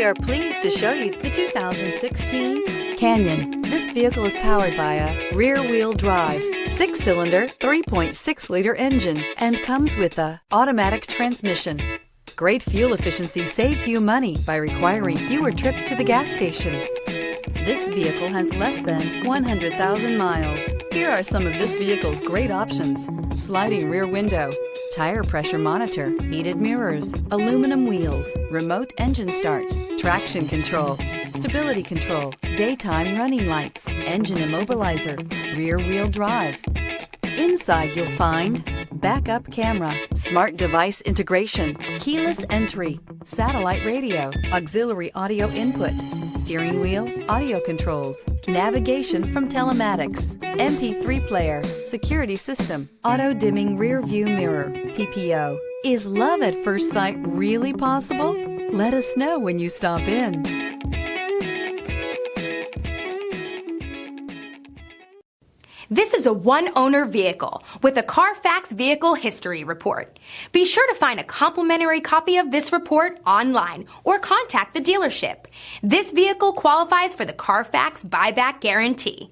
We are pleased to show you the 2016 Canyon. This vehicle is powered by a rear-wheel drive, 6-cylinder, 3.6-liter engine, and comes with a automatic transmission. Great fuel efficiency saves you money by requiring fewer trips to the gas station. This vehicle has less than 100,000 miles. Here are some of this vehicle's great options: sliding rear window, tire pressure monitor, heated mirrors, aluminum wheels, remote engine start, traction control, stability control, daytime running lights, engine immobilizer, rear wheel drive. Inside you'll find backup camera, smart device integration, keyless entry, satellite radio, auxiliary audio input, steering wheel audio controls, navigation from telematics, MP3 player, security system, auto dimming rear view mirror, PPO. Is love at first sight really possible? Let us know when you stop in. This is a one-owner vehicle with a Carfax Vehicle History Report. Be sure to find a complimentary copy of this report online or contact the dealership. This vehicle qualifies for the Carfax Buyback Guarantee.